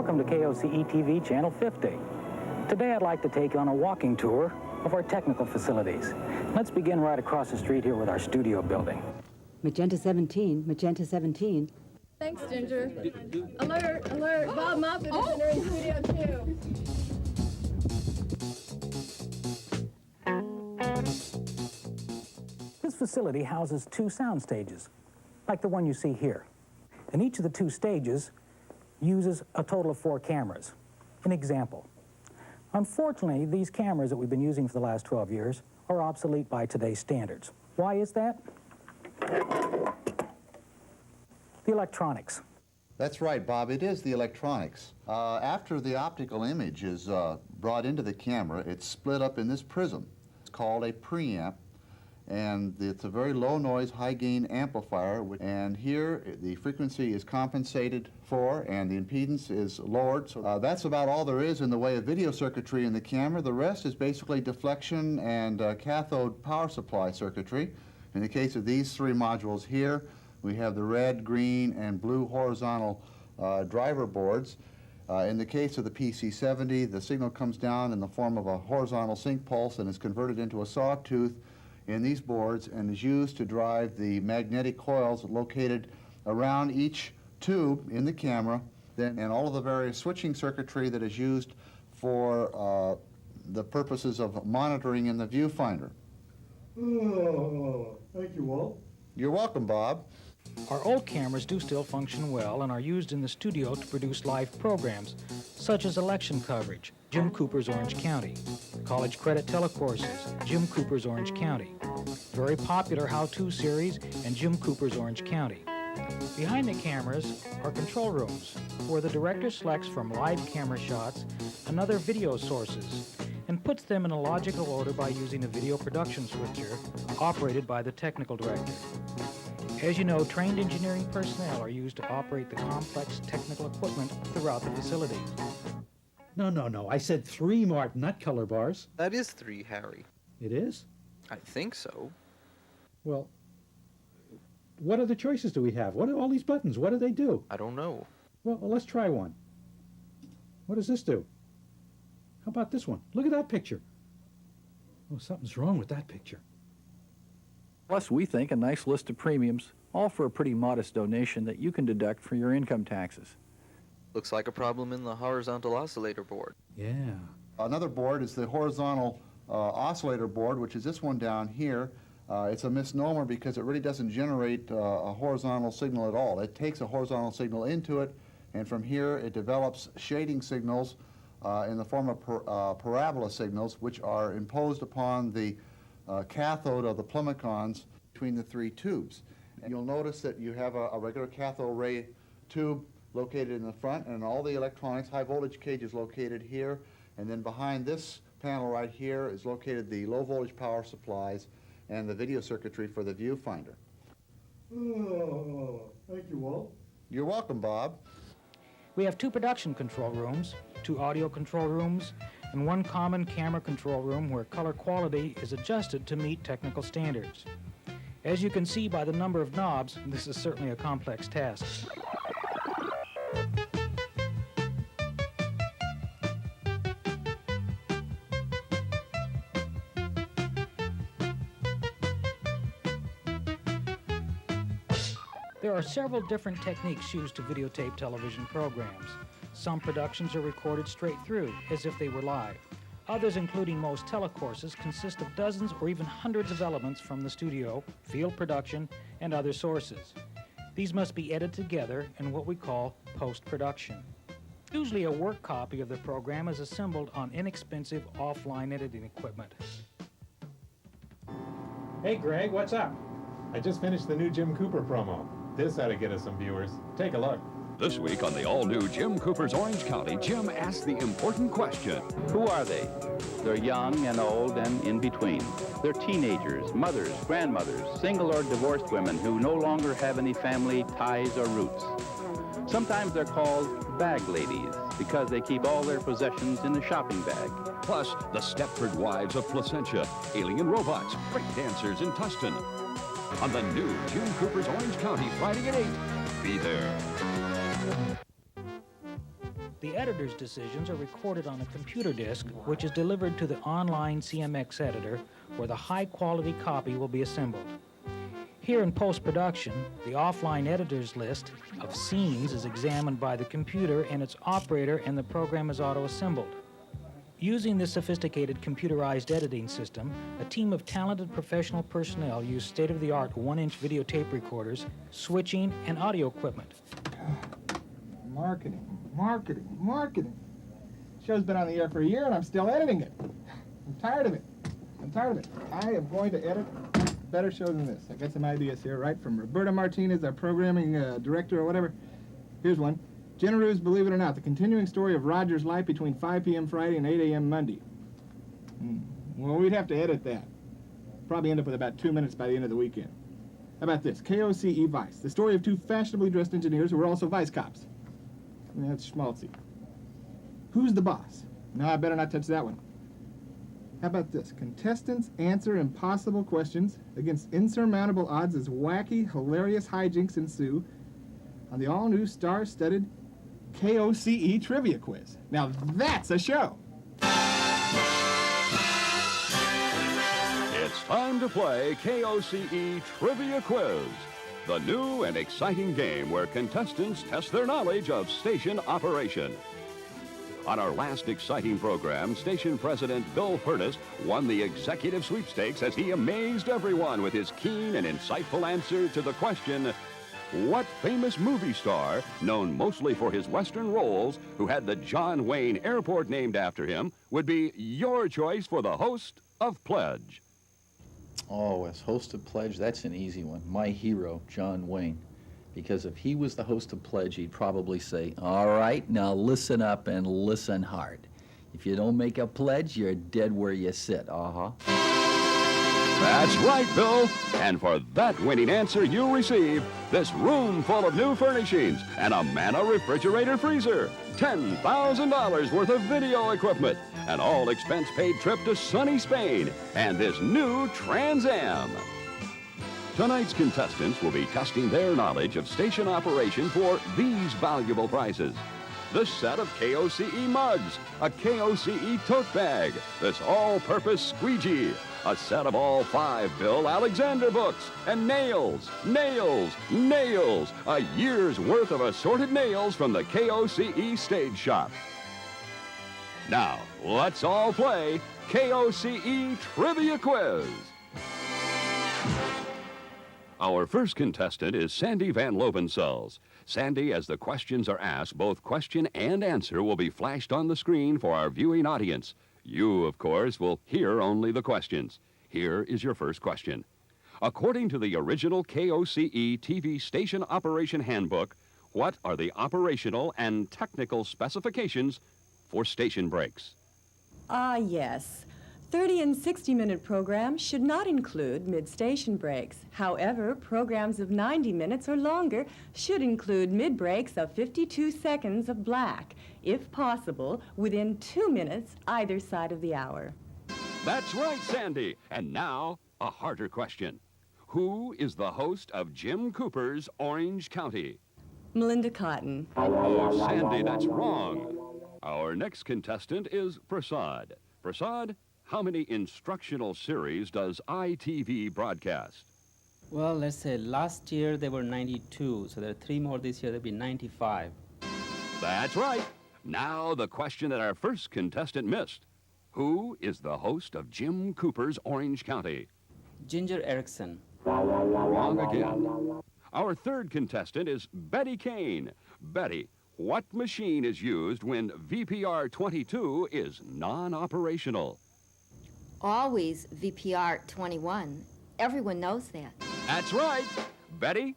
Welcome to KOCE-TV Channel 50. Today I'd like to take you on a walking tour of our technical facilities. Let's begin right across the street here with our studio building. Magenta 17, Magenta 17. Thanks, Ginger. Alert, alert, Bob Moffat is entering studio 2. This facility houses 2 sound stages, like the one you see here. And each of the 2 stages uses a total of 4 cameras. An example. Unfortunately, these cameras that we've been using for the last 12 years are obsolete by today's standards. Why is that? The electronics. That's right, Bob. It is the electronics. After the optical image is brought into the camera, it's split up in this prism. It's called a preamp, and it's a very low noise, high gain amplifier. And here the frequency is compensated for and the impedance is lowered. So that's about all there is in the way of video circuitry in the camera. The rest is basically deflection and cathode power supply circuitry. In the case of these 3 modules here, we have the red, green, and blue horizontal driver boards. In the case of the PC-70, the signal comes down in the form of a horizontal sync pulse and is converted into a sawtooth in these boards and is used to drive the magnetic coils located around each tube in the camera, and all of the various switching circuitry that is used for the purposes of monitoring in the viewfinder. Oh, thank you, Walt. You're welcome, Bob. Our old cameras do still function well and are used in the studio to produce live programs, such as election coverage, Jim Cooper's Orange County, college credit telecourses, Jim Cooper's Orange County, very popular how-to series, and Jim Cooper's Orange County. Behind the cameras are control rooms, where the director selects from live camera shots and other video sources, and puts them in a logical order by using a video production switcher operated by the technical director. As you know, trained engineering personnel are used to operate the complex technical equipment throughout the facility. No. I said 3, Martin, not color bars. That is 3, Harry. It is? I think so. Well, what other choices do we have? What are all these buttons? What do they do? I don't know. Well, let's try one. What does this do? How about this one? Look at that picture. Oh, something's wrong with that picture. Plus, we think a nice list of premiums, all for a pretty modest donation that you can deduct for your income taxes. Looks like a problem in the horizontal oscillator board. Yeah. Another board is the horizontal oscillator board, which is this one down here. It's a misnomer because it really doesn't generate a horizontal signal at all. It takes a horizontal signal into it, and from here it develops shading signals in the form of parabola signals, which are imposed upon the cathode of the plimicons between the 3 tubes. And you'll notice that you have a regular cathode ray tube located in the front, and all the electronics, high voltage cage is located here, and then behind this panel right here is located the low voltage power supplies and the video circuitry for the viewfinder. Oh, thank you, Walt. You're welcome, Bob. We have 2 production control rooms, 2 audio control rooms, and 1 common camera control room where color quality is adjusted to meet technical standards. As you can see by the number of knobs, this is certainly a complex task. There are several different techniques used to videotape television programs. Some productions are recorded straight through, as if they were live. Others, including most telecourses, consist of dozens or even hundreds of elements from the studio, field production, and other sources. These must be edited together in what we call post-production. Usually a work copy of the program is assembled on inexpensive offline editing equipment. Hey Greg, what's up? I just finished the new Jim Cooper promo. This ought to get us some viewers. Take a look. This week on the all-new Jim Cooper's Orange County, Jim asks the important question. Who are they? They're young and old and in between. They're teenagers, mothers, grandmothers, single or divorced women who no longer have any family ties or roots. Sometimes they're called bag ladies because they keep all their possessions in a shopping bag. Plus, the Stepford wives of Placentia, alien robots, break dancers in Tustin. On the new Jim Cooper's Orange County, Friday at 8. Be there. The editor's decisions are recorded on a computer disk, which is delivered to the online CMX editor, where the high-quality copy will be assembled. Here in post-production, the offline editor's list of scenes is examined by the computer and its operator, and the program is auto-assembled. Using this sophisticated computerized editing system, a team of talented professional personnel use state-of-the-art 1-inch videotape recorders, switching, and audio equipment. Marketing. Show's been on the air for a year and I'm still editing it. I'm tired of it. I am going to edit a better show than this. I got some ideas here, right? From Roberta Martinez, our programming director or whatever. Here's one. Generous, Believe It or Not, the continuing story of Roger's life between 5 p.m. Friday and 8 a.m. Monday. Well, we'd have to edit that. Probably end up with about 2 minutes by the end of the weekend. How about this? KOCE Vice, the story of two fashionably dressed engineers who were also vice cops. That's schmaltzy. Who's the boss? No, I better not touch that one. How about this? Contestants answer impossible questions against insurmountable odds as wacky, hilarious hijinks ensue on the all-new star-studded KOCE Trivia Quiz. Now that's a show! It's time to play KOCE Trivia Quiz, the new and exciting game where contestants test their knowledge of station operation. On our last exciting program, station president Bill Furnace won the executive sweepstakes as he amazed everyone with his keen and insightful answer to the question, what famous movie star, known mostly for his Western roles, who had the John Wayne Airport named after him, would be your choice for the host of Pledge? Oh, as host of Pledge, that's an easy one. My hero, John Wayne. Because if he was the host of Pledge, he'd probably say, all right, now listen up and listen hard. If you don't make a pledge, you're dead where you sit. That's right, Bill. And for that winning answer, you'll receive this room full of new furnishings and a Manna refrigerator freezer, $10,000 worth of video equipment, an all-expense-paid trip to sunny Spain, and this new Trans Am. Tonight's contestants will be testing their knowledge of station operation for these valuable prizes. This set of KOCE mugs, a KOCE tote bag, this all-purpose squeegee, a set of all 5 Bill Alexander books, and nails, a year's worth of assorted nails from the KOCE Stage Shop. Now, let's all play KOCE Trivia Quiz. Our first contestant is Sandy Van Lovensells. Sandy, as the questions are asked, both question and answer will be flashed on the screen for our viewing audience. You, of course, will hear only the questions. Here is your first question. According to the original KOCE TV Station Operation Handbook, what are the operational and technical specifications for station breaks? Yes. 30 and 60-minute programs should not include mid-station breaks. However, programs of 90 minutes or longer should include mid-breaks of 52 seconds of black, if possible, within 2 minutes either side of the hour. That's right, Sandy. And now, a harder question. Who is the host of Jim Cooper's Orange County? Melinda Cotton. Oh, Sandy, that's wrong. Our next contestant is Prasad. Prasad, how many instructional series does ITV broadcast? Well, let's say last year there were 92, so there are 3 more this year, there'll be 95. That's right. Now the question that our first contestant missed. Who is the host of Jim Cooper's Orange County? Ginger Erickson. Wrong again. Our third contestant is Betty Kane. Betty, what machine is used when VPR 22 is non-operational? Always VPR 21. Everyone knows that. That's right. Betty,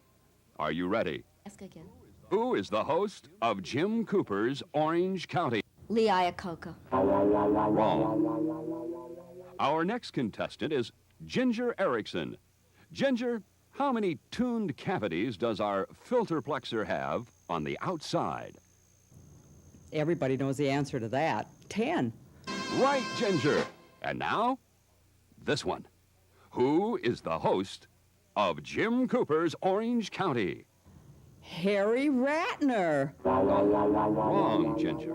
are you ready? Ask again. Who is the host of Jim Cooper's Orange County? Lee Iacocca. Wrong. Our next contestant is Ginger Erickson. Ginger, how many tuned cavities does our filterplexer have on the outside? Everybody knows the answer to that. 10. Right, Ginger. And now, this one. Who is the host of Jim Cooper's Orange County? Harry Ratner. Wrong, Ginger.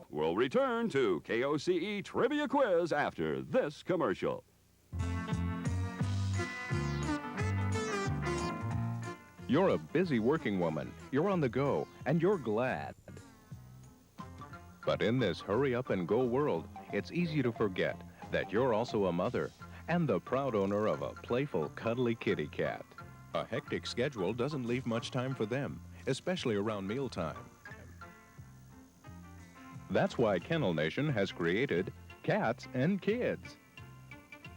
We'll return to KOCE Trivia Quiz after this commercial. You're a busy working woman. You're on the go, and you're glad. But in this hurry-up-and-go world, it's easy to forget that you're also a mother and the proud owner of a playful, cuddly kitty cat. A hectic schedule doesn't leave much time for them, especially around mealtime. That's why Kennel Nation has created Cats and Kids,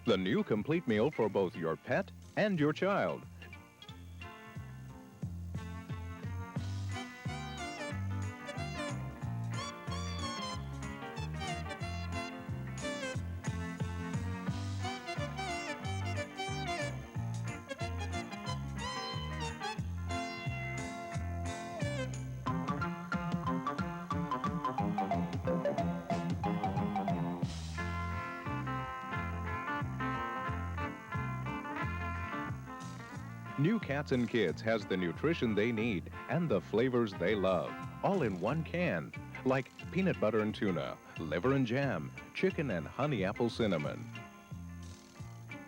the new complete meal for both your pet and your child. New Cats and Kids has the nutrition they need and the flavors they love, all in one can, like peanut butter and tuna, liver and jam, chicken and honey apple cinnamon.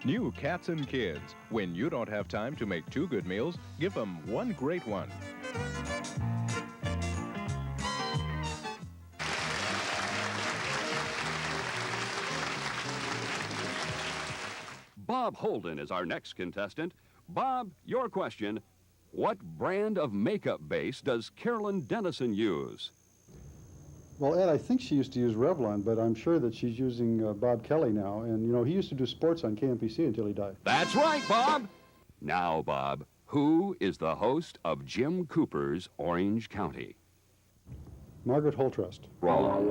New Cats and Kids. When you don't have time to make 2 good meals, give them 1 great one. Bob Holden is our next contestant. Bob, your question: what brand of makeup base does Carolyn Dennison use? Well, Ed, I think she used to use Revlon, but I'm sure that she's using Bob Kelly now. And, you know, he used to do sports on KMPC until he died. That's right, Bob. Now, Bob, who is the host of Jim Cooper's Orange County? Margaret Holtrust. Wrong.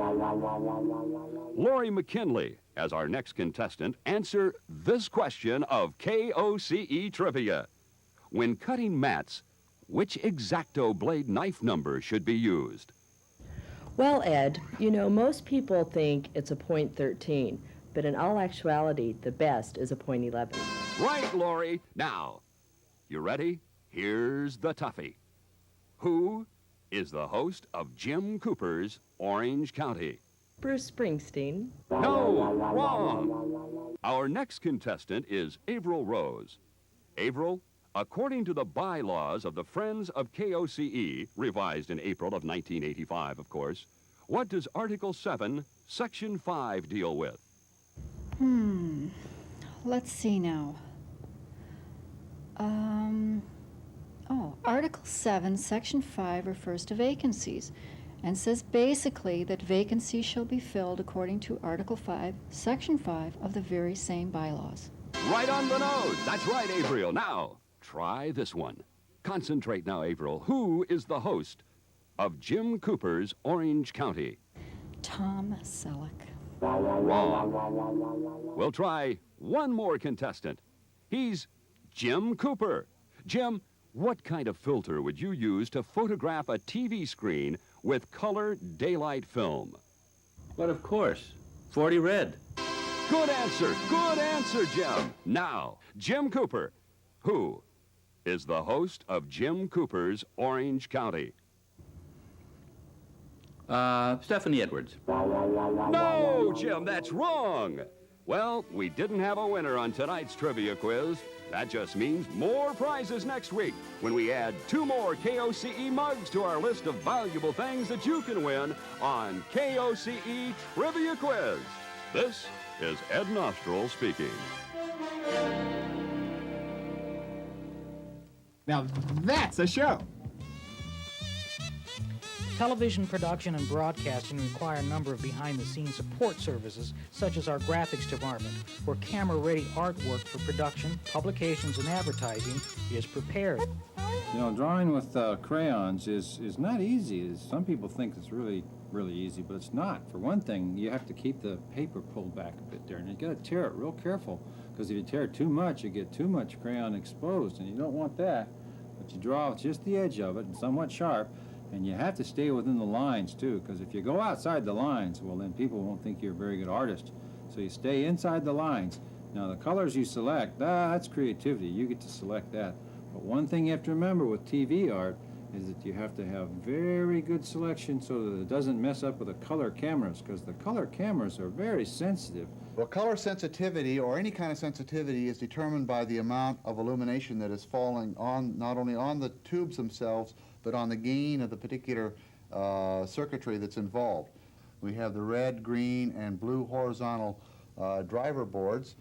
Lori McKinley, as our next contestant, answer this question of KOCE Trivia. When cutting mats, which X-Acto blade knife number should be used? Well, Ed, you know, most people think it's a .13, but in all actuality, the best is a .11. Right, Lori. Now, you ready? Here's the toughie. Who is the host of Jim Cooper's Orange County? Bruce Springsteen. No, wrong. Our next contestant is Averill Rose. Averill, according to the bylaws of the Friends of KOCE, revised in April of 1985, of course, what does Article 7, Section 5 deal with? Let's see now. Article 7, Section 5 refers to vacancies and says basically that vacancies shall be filled according to Article 5, Section 5 of the very same bylaws. Right on the nose. That's right, Averill. Now, try this one. Concentrate now, Averill. Who is the host of Jim Cooper's Orange County? Tom Selleck. Wrong. We'll try one more contestant. He's Jim Cooper. Jim, what kind of filter would you use to photograph a TV screen with color daylight film? But of course, 40 red. Good answer, Jim. Now, Jim Cooper, who is the host of Jim Cooper's Orange County? Stephanie Edwards. No, Jim, that's wrong. Well, we didn't have a winner on tonight's trivia quiz. That just means more prizes next week when we add 2 more KOCE mugs to our list of valuable things that you can win on KOCE Trivia Quiz. This is Ed Nostril speaking. Now that's a show. Television production and broadcasting require a number of behind-the-scenes support services, such as our graphics department, where camera-ready artwork for production, publications, and advertising is prepared. You know, drawing with crayons is not easy. Some people think it's really easy, but it's not. For one thing, you have to keep the paper pulled back a bit there, and you got to tear it real careful, because if you tear it too much, you get too much crayon exposed, and you don't want that. But you draw with just the edge of it, and somewhat sharp. And you have to stay within the lines, too, because if you go outside the lines, well, then people won't think you're a very good artist. So you stay inside the lines. Now, the colors you select, that's creativity. You get to select that. But one thing you have to remember with TV art is that you have to have very good selection so that it doesn't mess up with the color cameras, because the color cameras are very sensitive. Well, color sensitivity, or any kind of sensitivity, is determined by the amount of illumination that is falling on, not only on the tubes themselves, but on the gain of the particular circuitry that's involved. We have the red, green, and blue horizontal driver boards.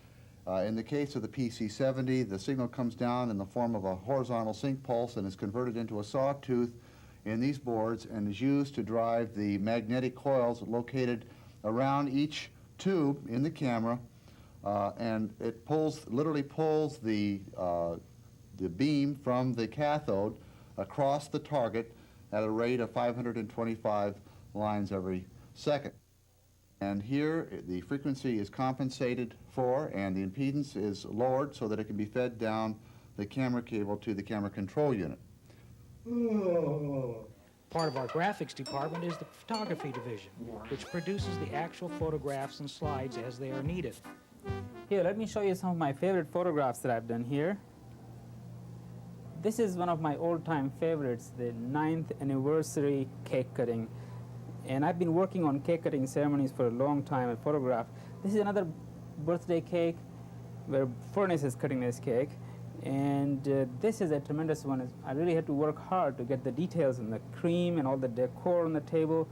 In the case of the PC-70, the signal comes down in the form of a horizontal sync pulse and is converted into a sawtooth in these boards and is used to drive the magnetic coils located around each tube in the camera, and it literally pulls the beam from the cathode across the target at a rate of 525 lines every second. And here the frequency is compensated for and the impedance is lowered so that it can be fed down the camera cable to the camera control unit. Part of our graphics department is the photography division, which produces the actual photographs and slides as they are needed. Here, let me show you some of my favorite photographs that I've done here. This is one of my all-time favorites, the 9th anniversary cake cutting. And I've been working on cake cutting ceremonies for a long time and photograph. This is another birthday cake where Furnace is cutting this cake. And this is a tremendous one. I really had to work hard to get the details and the cream and all the decor on the table.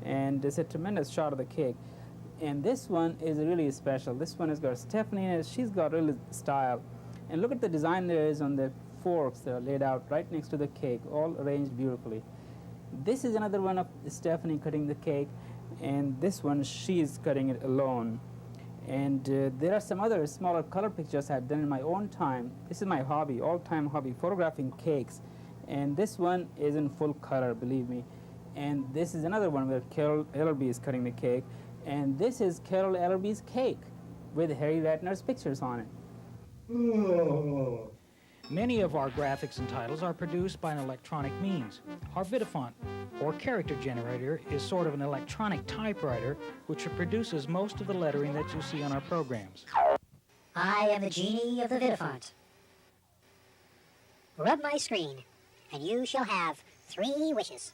And it's a tremendous shot of the cake. And this one is really special. This one has got Stephanie in it. She's got real style. And look at the design there is on the forks that are laid out right next to the cake, all arranged beautifully. This is another one of Stephanie cutting the cake, and this one she is cutting it alone. And there are some other smaller color pictures I've done in my own time. This is my hobby, all-time hobby, photographing cakes. And this one is in full color, believe me. And this is another one where Carol Ellerby is cutting the cake. And this is Carol Ellerby's cake with Harry Ratner's pictures on it. Many of our graphics and titles are produced by an electronic means. Our Vidifont, or character generator, is sort of an electronic typewriter which produces most of the lettering that you see on our programs. I am the genie of the Vidifont. Rub my screen, and you shall have 3 wishes.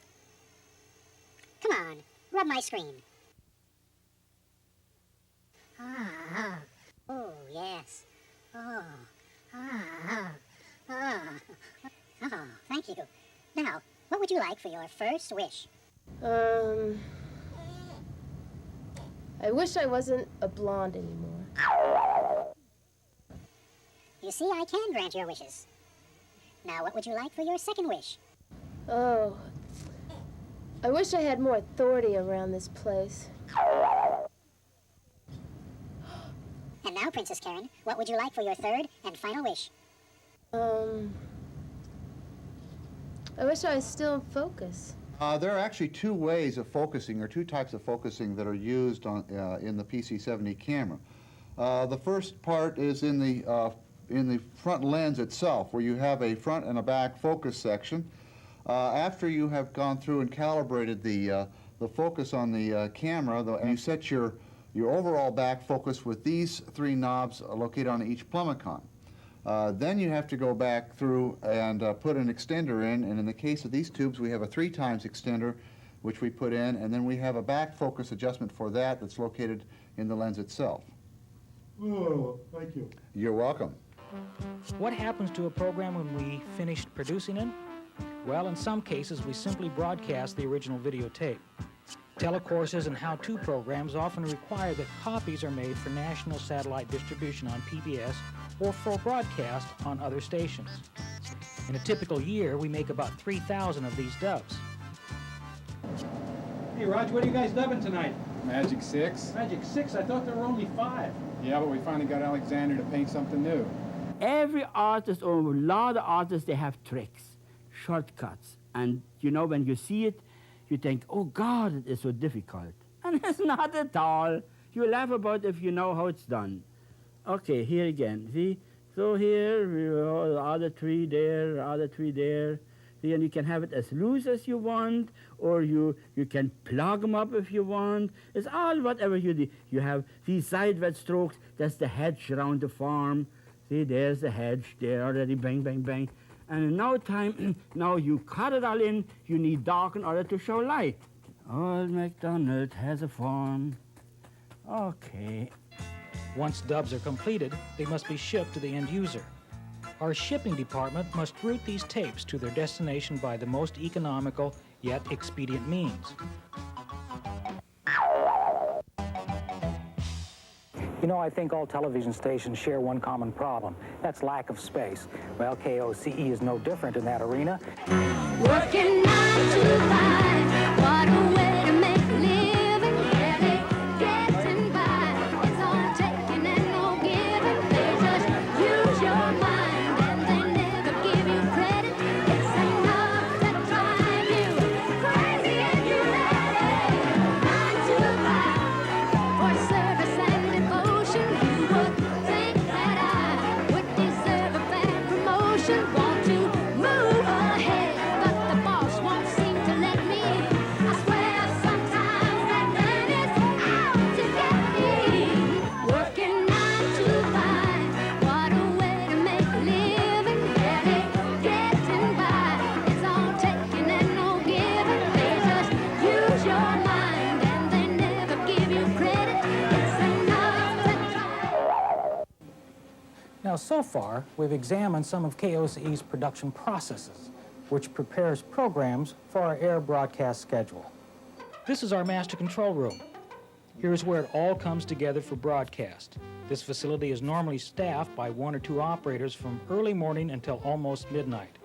Come on, rub my screen. Ah, oh, yes. Oh, oh, thank you. Now, what would you like for your first wish? I wish I wasn't a blonde anymore. You see, I can grant your wishes. Now, what would you like for your second wish? Oh, I wish I had more authority around this place. And now, Princess Karen, what would you like for your third and final wish? I wish I was still in focus. There are actually 2 ways of focusing, or 2 types of focusing that are used on, in the PC-70 camera. The first part is in the front lens itself, where you have a front and a back focus section. After you have gone through and calibrated the focus on the camera, and you set your overall back focus with these 3 knobs located on each plumicon. Then you have to go back through and put an extender in, and in the case of these tubes, we have a 3 times extender, which we put in, and then we have a back focus adjustment for that that's located in the lens itself. Oh, thank you. You're welcome. What happens to a program when we finished producing it? Well, in some cases, we simply broadcast the original videotape. Telecourses and how-to programs often require that copies are made for national satellite distribution on PBS or for broadcast on other stations. In a typical year, we make about 3,000 of these dubs. Hey, Raj, what are you guys dubbing tonight? Magic 6. Magic 6? I thought there were only 5. Yeah, but we finally got Alexander to paint something new. Every artist, or a lot of artists, they have tricks, shortcuts. And, you know, when you see it, you think, oh, God, it is so difficult. And it's not at all. You laugh about it if you know how it's done. Okay, here again. See? So here, the other 3 there, other 3 there. See, and you can have it as loose as you want, or you can plug them up if you want. It's all whatever you do. You have these sideward strokes. That's the hedge around the farm. See, there's the hedge there already, bang, bang, bang. and in no time, now you cut it all in, you need dark in order to show light. Old MacDonald has a farm. Okay. Once dubs are completed, they must be shipped to the end user. Our shipping department must route these tapes to their destination by the most economical yet expedient means. You know, I think all television stations share one common problem. That's lack of space. Well, KOCE is no different in that arena. Working 9 to 5, what a way to make a living. Barely getting by, it's all taking and no giving. They just use your mind and they never give you credit. It's enough to drive you crazy and you're ready. 9 to 5, for service and devotion. You would think that I would deserve a bad promotion. Want to move ahead, but the boss won't seem to let me. I swear sometimes that man is out to get me. Working 9 to 5, what a way to make a living. Barely getting by, it's all taking and no giving. They just use your mind and they never give you credit. It's enough to try. Now, so far, we've examined some of KOCE's production processes, which prepares programs for our air broadcast schedule. This is our master control room. Here's where it all comes together for broadcast. This facility is normally staffed by 1 or 2 operators from early morning until almost midnight.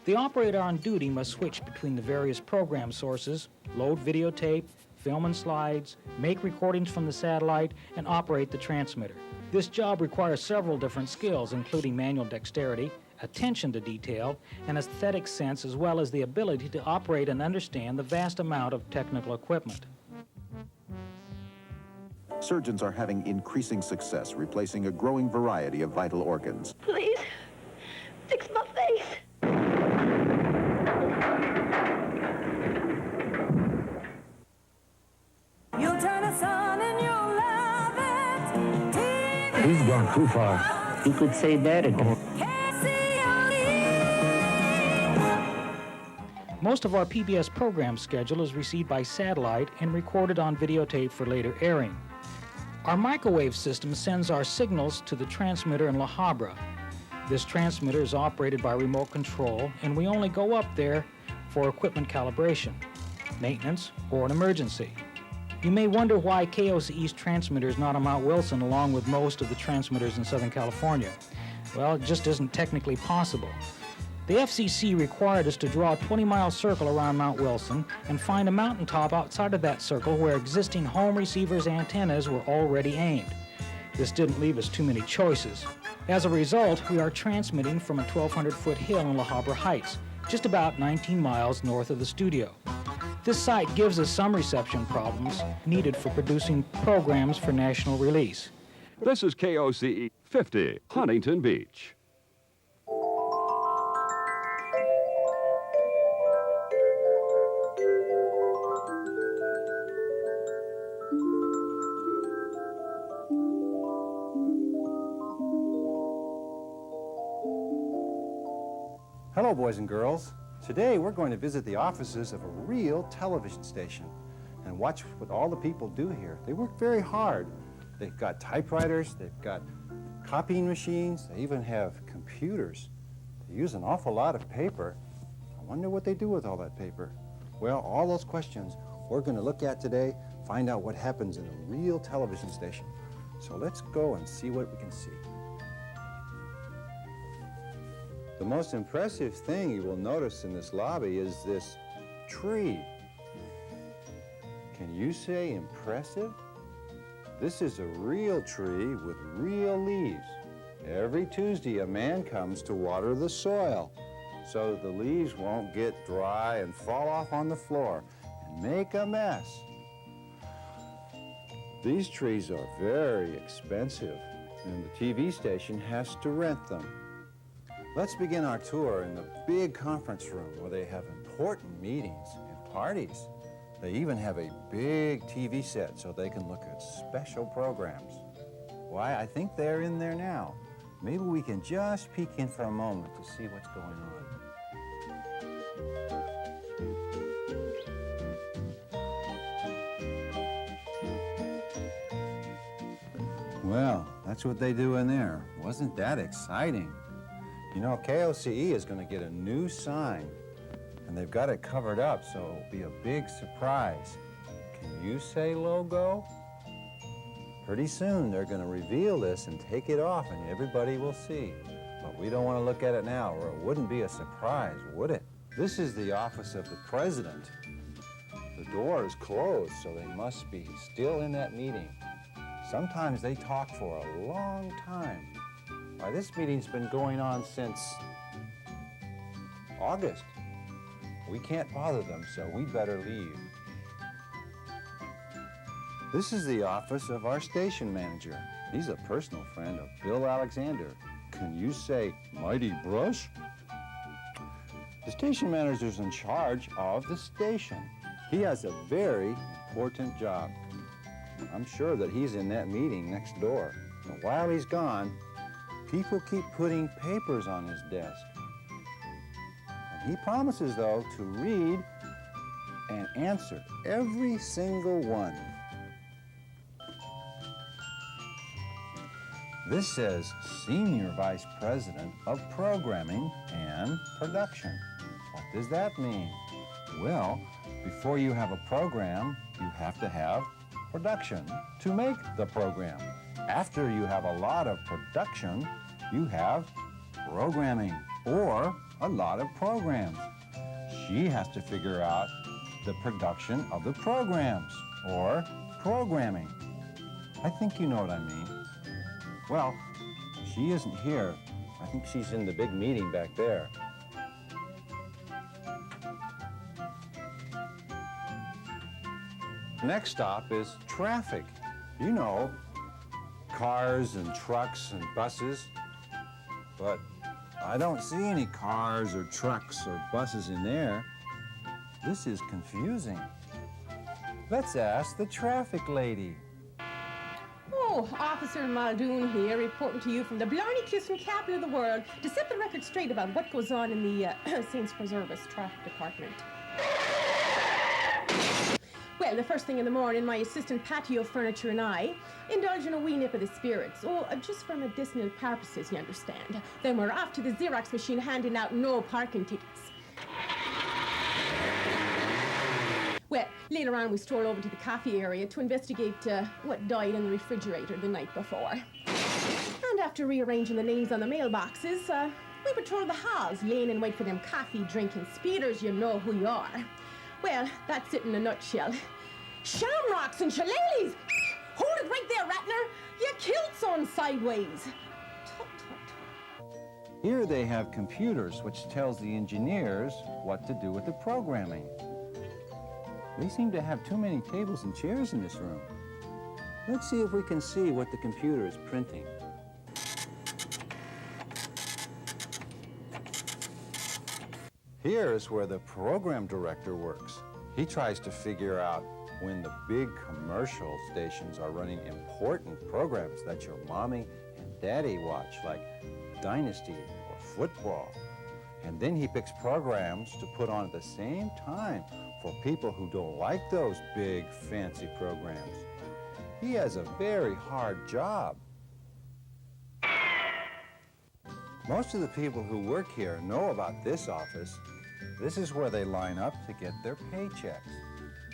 The operator on duty must switch between the various program sources, load videotape, film and slides, make recordings from the satellite, and operate the transmitter. This job requires several different skills, including manual dexterity, attention to detail, and aesthetic sense, as well as the ability to operate and understand the vast amount of technical equipment. Surgeons are having increasing success replacing a growing variety of vital organs. Please, fix my face. You turn us on and you'll love it. He's gone too far. You could say that again. Most of our PBS program schedule is received by satellite and recorded on videotape for later airing. Our microwave system sends our signals to the transmitter in La Habra. This transmitter is operated by remote control, and we only go up there for equipment calibration, maintenance, or an emergency. You may wonder why KOCE's transmitter is not on Mount Wilson along with most of the transmitters in Southern California. Well, it just isn't technically possible. The FCC required us to draw a 20-mile circle around Mount Wilson and find a mountaintop outside of that circle where existing home receivers' antennas were already aimed. This didn't leave us too many choices. As a result, we are transmitting from a 1,200-foot hill in La Habra Heights, just about 19 miles north of the studio. This site gives us some reception problems needed for producing programs for national release. This is KOCE 50, Huntington Beach. Hello, boys and girls. Today we're going to visit the offices of a real television station and watch what all the people do here. They work very hard. They've got typewriters, they've got copying machines, they even have computers. They use an awful lot of paper. I wonder what they do with all that paper. Well, all those questions we're going to look at today, find out what happens in a real television station. So let's go and see what we can see. The most impressive thing you will notice in this lobby is this tree. Can you say impressive? This is a real tree with real leaves. Every Tuesday, a man comes to water the soil so that the leaves won't get dry and fall off on the floor and make a mess. These trees are very expensive, and the TV station has to rent them. Let's begin our tour in the big conference room where they have important meetings and parties. They even have a big TV set so they can look at special programs. Why, I think they're in there now. Maybe we can just peek in for a moment to see what's going on. Well, that's what they do in there. Wasn't that exciting? You know, KOCE is going to get a new sign, and they've got it covered up, so it'll be a big surprise. Can you say logo? Pretty soon, they're going to reveal this and take it off, and everybody will see. But we don't want to look at it now, or it wouldn't be a surprise, would it? This is the office of the president. The door is closed, so they must be still in that meeting. Sometimes they talk for a long time. Why, this meeting's been going on since August. We can't bother them, so we'd better leave. This is the office of our station manager. He's a personal friend of Bill Alexander. Can you say mighty brush? The station manager's in charge of the station. He has a very important job. I'm sure that he's in that meeting next door. And while he's gone, people keep putting papers on his desk. And he promises, though, to read and answer every single one. This says Senior Vice President of Programming and Production. What does that mean? Well, before you have a program, you have to have production to make the program. After you have a lot of production, you have programming, or a lot of programs. She has to figure out the production of the programs, or programming. I think you know what I mean. Well, she isn't here. I think she's in the big meeting back there. Next stop is traffic. You know, cars and trucks and buses. But I don't see any cars or trucks or buses in there. This is confusing. Let's ask the traffic lady. Oh, Officer Muldoon here, reporting to you from the blarney-kissing capital of the world to set the record straight about what goes on in the Saints Preservis Traffic Department. Well, the first thing in the morning, my assistant patio furniture and I indulge in a wee nip of the spirits. Oh, just for medicinal purposes, you understand. Then we're off to the Xerox machine handing out no parking tickets. Well, later on we stroll over to the coffee area to investigate what died in the refrigerator the night before. And after rearranging the names on the mailboxes, we patrol the halls, laying in wait for them coffee-drinking speeders, you know who you are. Well, that's it in a nutshell. Shamrocks and shillelaghs! Hold it right there, Ratner! Your kilt's on sideways. Tut, tut, tut. Here they have computers, which tells the engineers what to do with the programming. They seem to have too many tables and chairs in this room. Let's see if we can see what the computer is printing. Here's where the program director works. He tries to figure out when the big commercial stations are running important programs that your mommy and daddy watch, like Dynasty or football. And then he picks programs to put on at the same time for people who don't like those big, fancy programs. He has a very hard job. Most of the people who work here know about this office. This is where they line up to get their paychecks.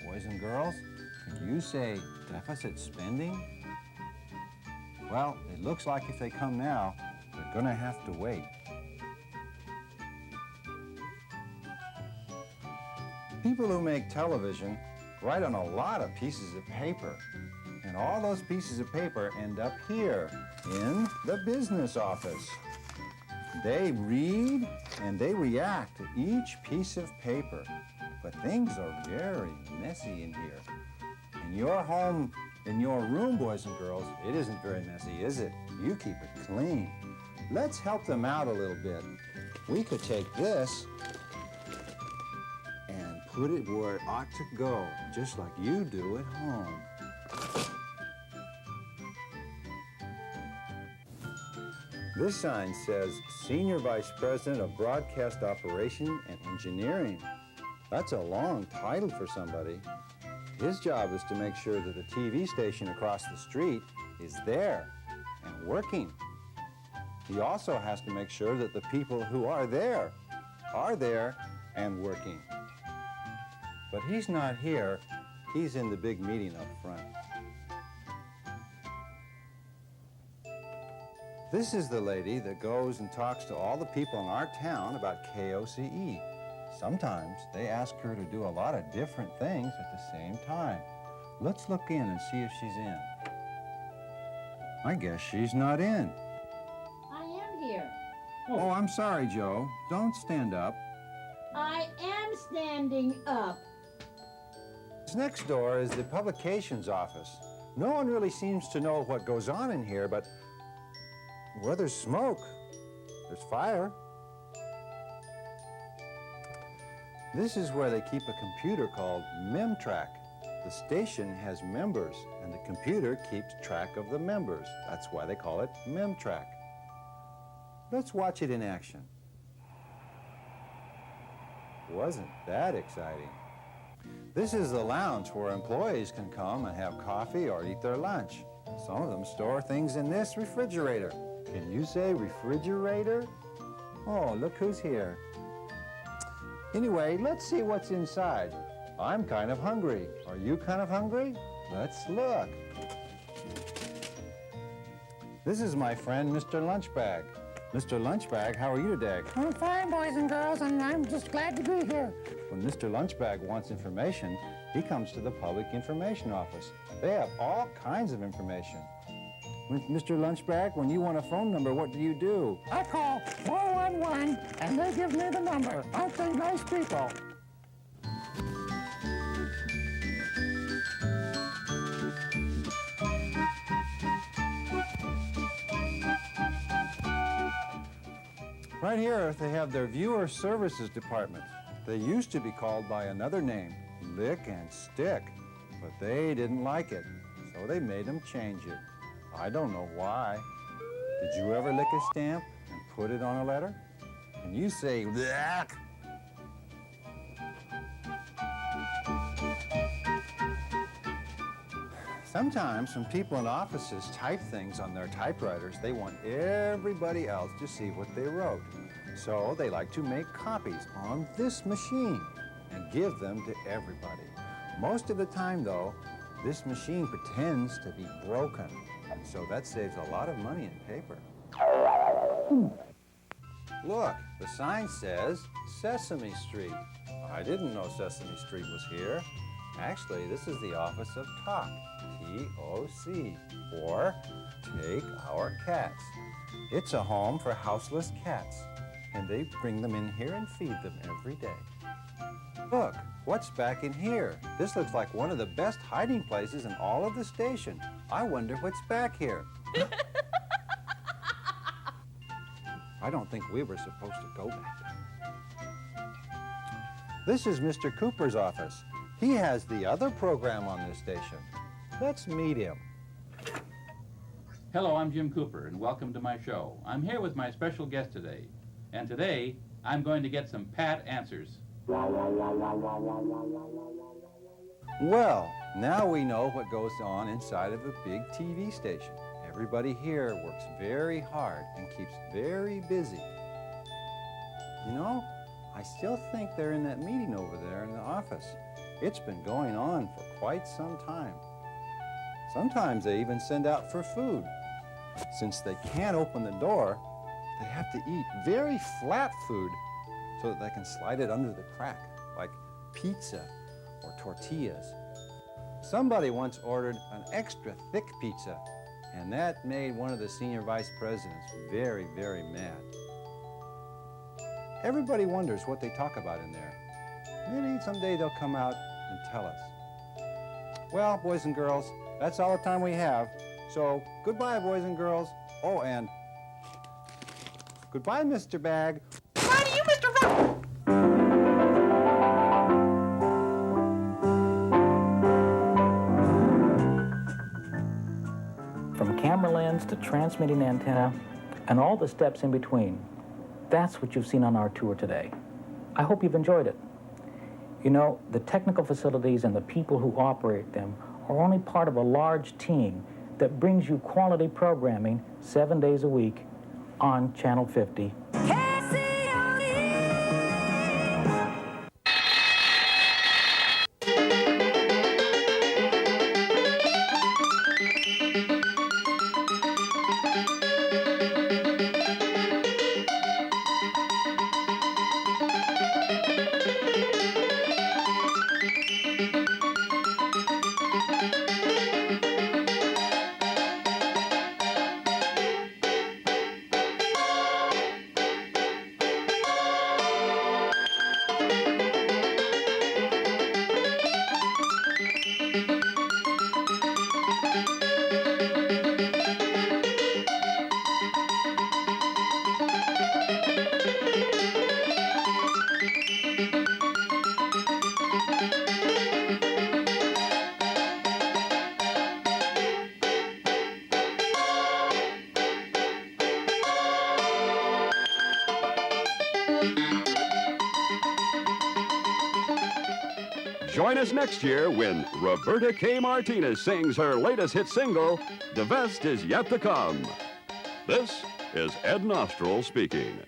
Boys and girls, can you say deficit spending? Well, it looks like if they come now, they're gonna have to wait. People who make television write on a lot of pieces of paper. And all those pieces of paper end up here in the business office. They read and they react to each piece of paper. But things are very messy in here. In your home, in your room, boys and girls, it isn't very messy, is it? You keep it clean. Let's help them out a little bit. We could take this and put it where it ought to go, just like you do at home. This sign says Senior Vice President of Broadcast Operation and Engineering. That's a long title for somebody. His job is to make sure that the TV station across the street is there and working. He also has to make sure that the people who are there and working. But he's not here. He's in the big meeting up front. This is the lady that goes and talks to all the people in our town about KOCE. Sometimes they ask her to do a lot of different things at the same time. Let's look in and see if she's in. I guess she's not in. I am here. Oh, I'm sorry, Joe. Don't stand up. I am standing up. Next door is the publications office. No one really seems to know what goes on in here, but where there's smoke, there's fire. This is where they keep a computer called MemTrack. The station has members, and the computer keeps track of the members. That's why they call it MemTrack. Let's watch it in action. Wasn't that exciting? This is the lounge where employees can come and have coffee or eat their lunch. Some of them store things in this refrigerator. Can you say refrigerator? Oh, look who's here. Anyway, let's see what's inside. I'm kind of hungry. Are you kind of hungry? Let's look. This is my friend, Mr. Lunchbag. Mr. Lunchbag, how are you today? I'm fine, boys and girls, and I'm just glad to be here. When Mr. Lunchbag wants information, he comes to the Public Information Office. They have all kinds of information. Mr. Lunchbag, when you want a phone number, what do you do? I call 411, and they give me the number. Aren't they nice people? Right here, they have their Viewer Services Department. They used to be called by another name, Lick and Stick, but they didn't like it, so they made them change it. I don't know why. Did you ever lick a stamp and put it on a letter? Can you say, "Blech"? Sometimes when people in offices type things on their typewriters, they want everybody else to see what they wrote. So they like to make copies on this machine and give them to everybody. Most of the time, though, this machine pretends to be broken. And so that saves a lot of money in paper. Look, the sign says Sesame Street. I didn't know Sesame Street was here. Actually, this is the office of TOC, T-O-C, or Take Our Cats. It's a home for houseless cats, and they bring them in here and feed them every day. Look, what's back in here? This looks like one of the best hiding places in all of the station. I wonder what's back here. I don't think we were supposed to go back there. This is Mr. Cooper's office. He has the other program on this station. Let's meet him. Hello, I'm Jim Cooper, and welcome to my show. I'm here with my special guest today, and today I'm going to get some pat answers. Well, now we know what goes on inside of a big TV station. Everybody here works very hard and keeps very busy. You know, I still think they're in that meeting over there in the office. It's been going on for quite some time. Sometimes they even send out for food. Since they can't open the door, they have to eat very flat food so that they can slide it under the crack, like pizza or tortillas. Somebody once ordered an extra thick pizza, and that made one of the senior vice presidents very, very mad. Everybody wonders what they talk about in there. Maybe someday they'll come out and tell us. Well, boys and girls, that's all the time we have. So, goodbye, boys and girls. Oh, and goodbye, Mr. Bag. Goodbye to you, Mr. Rock! From camera lens to transmitting antenna, and all the steps in between. That's what you've seen on our tour today. I hope you've enjoyed it. You know, the technical facilities and the people who operate them are only part of a large team that brings you quality programming 7 days a week on Channel 50. Join us next year when Roberta K. Martinez sings her latest hit single, The Best Is Yet to Come. This is Ed Nostril speaking.